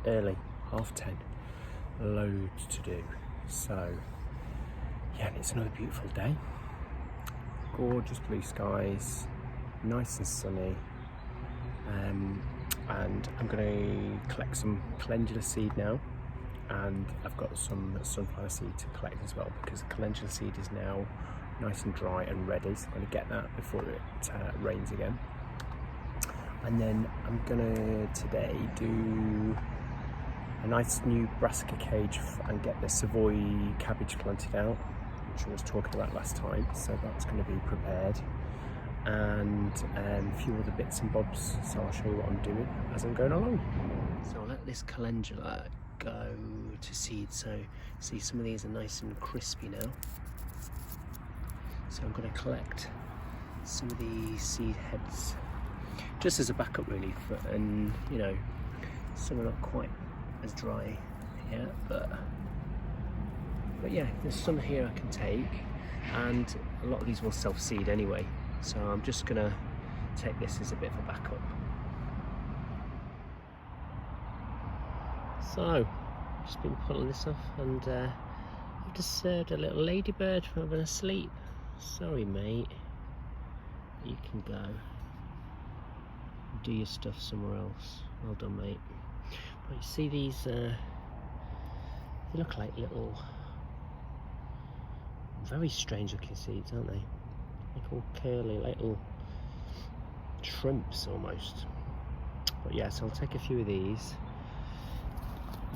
early, 10:30. Loads to do. So yeah, and it's another beautiful day. Gorgeous blue skies, nice and sunny. And I'm going to collect some calendula seed now, and I've got some sunflower seed to collect as well, because the calendula seed is now nice and dry and ready, so I'm going to get that before it rains again. And then I'm going to today do a nice new Brassica cage and get the Savoy cabbage planted out, which I was talking about last time, so that's going to be prepared. And a few other bits and bobs, so I'll show you what I'm doing as I'm going along. So I'll let this calendula go to seed, so see some of these are nice and crispy now. So I'm going to collect some of the seed heads just as a backup really, and you know, some are not quite as dry yet, but yeah, there's some here I can take, and a lot of these will self-seed anyway. So I'm just going to take this as a bit of a backup. So, just been pulling this off, and I've disturbed a little ladybird from having a sleep. Sorry mate, you can go. Do your stuff somewhere else. Well done mate. But you see these, they look like little, very strange looking seeds, aren't they? Little curly little shrimps almost. But yeah, so I'll take a few of these.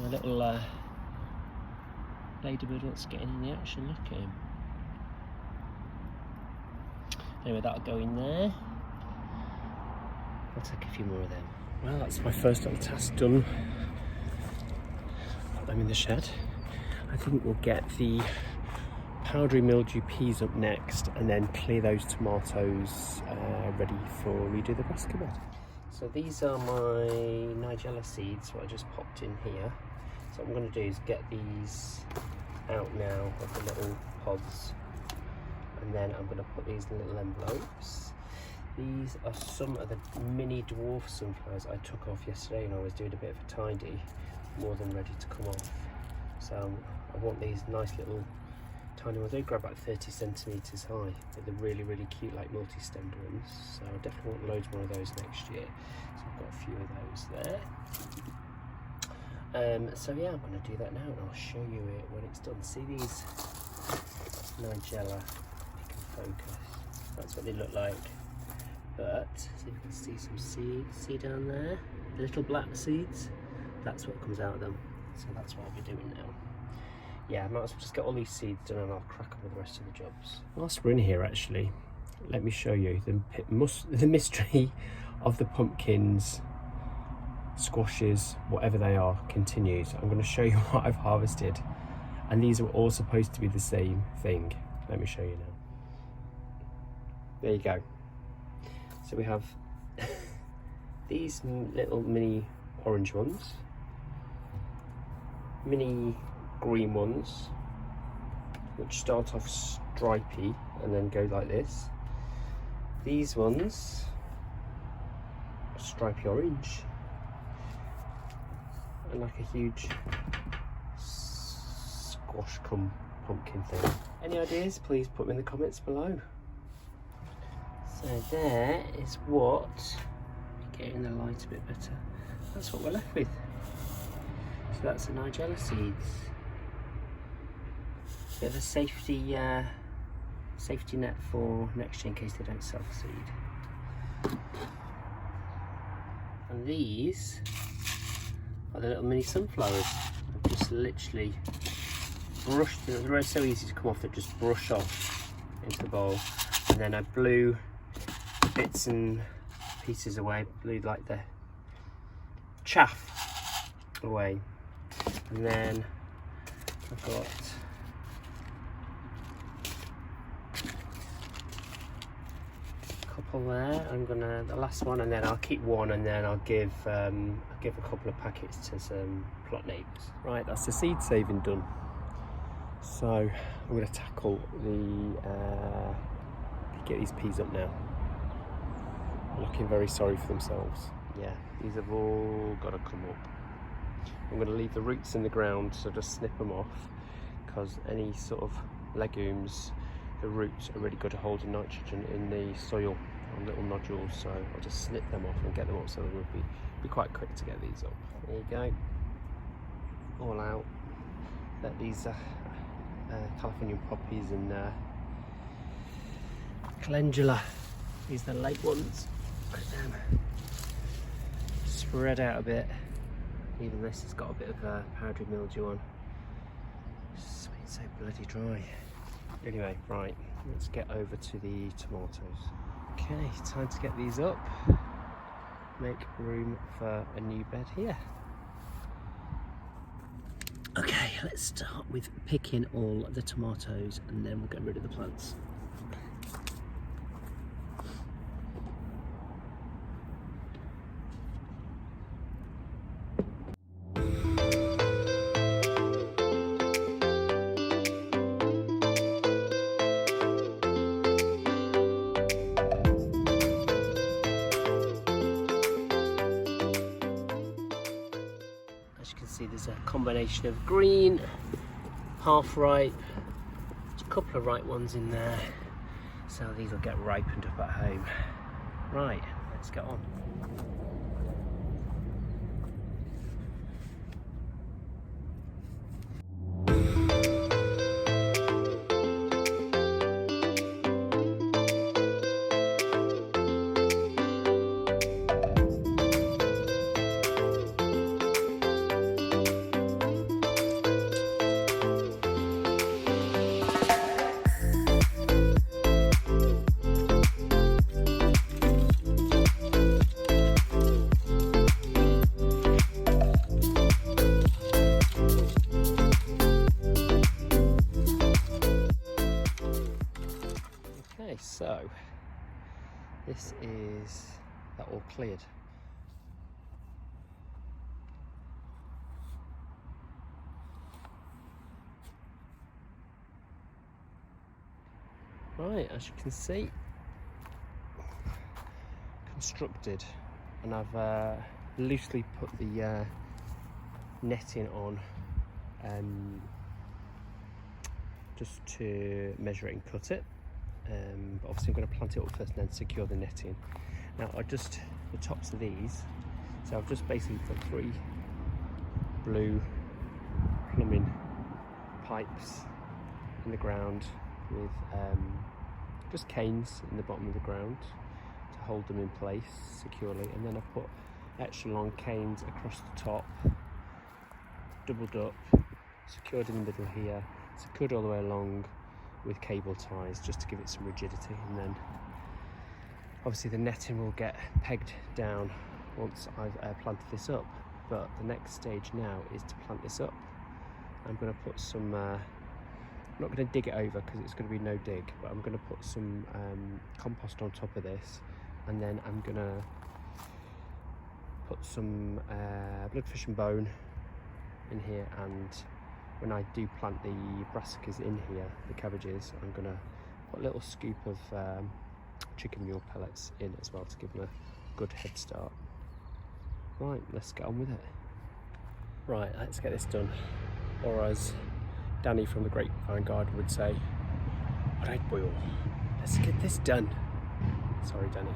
My little ladybird wants getting in the action, look at him. Anyway, that'll go in there. I'll take a few more of them. Well, that's my first little task done. Put them in the shed. I think we'll get the powdery mildew peas up next, and then clear those tomatoes ready for redo the Brassica bed. So these are my nigella seeds, what I just popped in here. So what I'm going to do is get these out now of the little pods, and then I'm going to put these in little envelopes. These are some of the mini dwarf sunflowers I took off yesterday, and I was doing a bit of a tidy, more than ready to come off. So I want these nice little tiny ones. They grab about 30 centimetres high, but they're really, really cute, like multi-stemmed ones. So I definitely want loads more of those next year. So I've got a few of those there. So yeah, I'm going to do that now, and I'll show you it when it's done. See these nigella, if you can focus. That's what they look like. But so you can see some seeds. See down there, the little black seeds. That's what comes out of them. So that's what I'll be doing now. Yeah, I might as well just get all these seeds done, and I'll crack on with the rest of the jobs. Whilst we're in here, actually, let me show you the mystery of the pumpkins, squashes, whatever they are, continues. I'm going to show you what I've harvested, and these are all supposed to be the same thing. Let me show you now. There you go. So we have these little mini orange ones, mini green ones, which start off stripy and then go like this. These ones are stripy orange and like a huge squash cum pumpkin thing. Any ideas? Please put them in the comments below. So there is what, getting the light a bit better, that's what we're left with. So that's the nigella seeds. Bit of a safety net for next year in case they don't self-seed. And these are the little mini sunflowers. I've just literally brushed them. They're so easy to come off, they just brush off into the bowl. And then I blew bits and pieces away, blew like the chaff away. And then I've got couple there. I'm gonna the last one, and then I'll keep one, and then I'll give a couple of packets to some plot neighbours. Right, that's the seed saving done. So I'm going to tackle the get these peas up now. Looking very sorry for themselves. Yeah, these have all got to come up. I'm going to leave the roots in the ground, so just snip them off, because any sort of legumes, the roots are really good at holding nitrogen in the soil on little nodules, so I'll just snip them off and get them up, so it would be quite quick to get these up. There you go, all out. Let these Californian poppies and calendula, these are the late ones, let them spread out a bit. Even this has got a bit of powdery mildew on. It's been so bloody dry. Anyway, right, let's get over to the tomatoes. Okay, time to get these up. Make room for a new bed here. Okay, let's start with picking all the tomatoes and then we'll get rid of the plants. As you can see, there's a combination of green, half ripe, there's a couple of ripe ones in there, so these will get ripened up at home. Right, let's get on. So this is that all cleared. Right, as you can see, constructed, and I've loosely put the netting on just to measure it and cut it. But obviously I'm going to plant it up first and then secure the netting. Now the tops of these, so I've just basically put 3 blue plumbing pipes in the ground with just canes in the bottom of the ground to hold them in place securely, and then I've put extra long canes across the top, doubled up, secured in the middle here, secured all the way along with cable ties just to give it some rigidity, and then obviously the netting will get pegged down once I've planted this up. But the next stage now is to plant this up. I'm going to put some, I'm not going to dig it over because it's going to be no dig, but I'm going to put some compost on top of this, and then I'm going to put some bloodfish and bone in here, and when I do plant the brassicas in here, the cabbages, I'm going to put a little scoop of chicken manure pellets in as well to give them a good head start. Right, let's get on with it. Right, let's get this done. Or as Danny from the Grapevine Garden would say, alright boy, let's get this done. Sorry, Danny.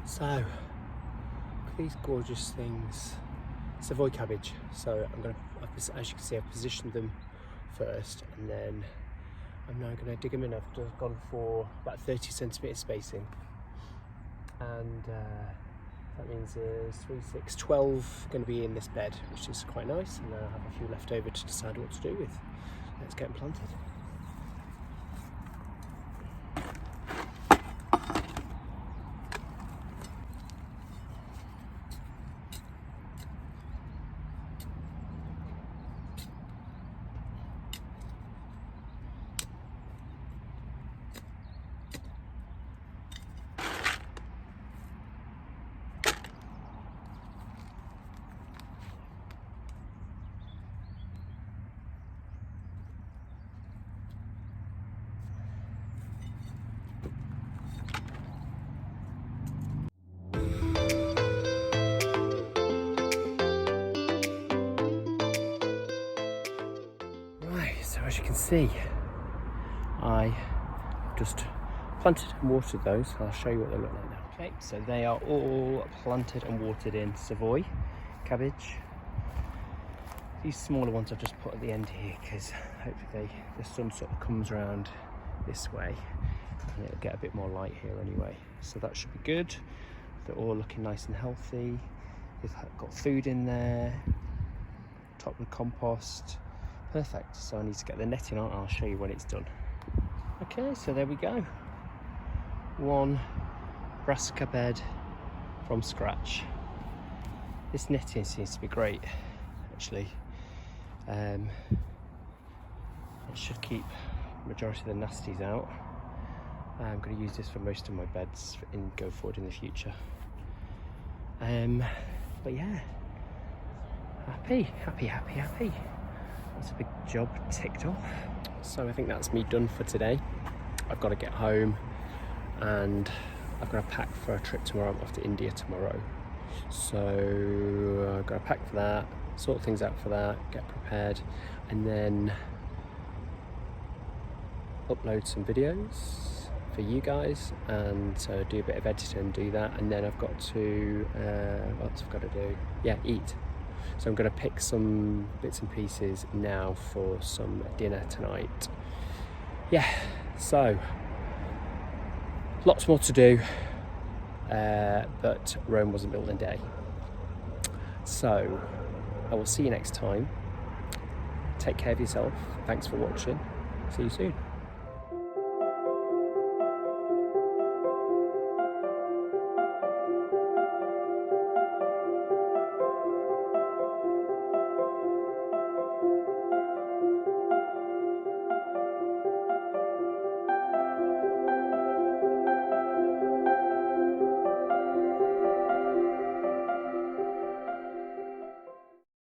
So, look at these gorgeous things. Savoy cabbage. So I'm going to, as you can see, I've positioned them first, and then I'm now going to dig them in. I've just gone for about 30 centimetre spacing, and that means there's 3, 6, 12 going to be in this bed, which is quite nice, and then I'll have a few left over to decide what to do with. Let's get them planted. can see, I just planted and watered those. I'll show you what they look like now. Okay, so they are all planted and watered in Savoy cabbage. These smaller ones I've just put at the end here because hopefully the sun sort of comes around this way and it'll get a bit more light here anyway. So that should be good. They're all looking nice and healthy. They've got food in there, top of the compost. Perfect. So I need to get the netting on. I'll show you when it's done. Okay, so there we go. One Brassica bed from scratch. This netting seems to be great, actually. It should keep the majority of the nasties out. I'm going to use this for most of my beds go forward in the future. But yeah, happy. That's a big job ticked off. So I think that's me done for today. I've got to get home and I've got to pack for a trip tomorrow. I'm off to India tomorrow. So I've got to pack for that, sort things out for that, get prepared, and then upload some videos for you guys, and so do a bit of editing and do that. And then I've got to what else I've got to do? Yeah, eat. So I'm going to pick some bits and pieces now for some dinner tonight. Yeah, so lots more to do, but Rome wasn't built in a day. So I will see you next time. Take care of yourself. Thanks for watching. See you soon.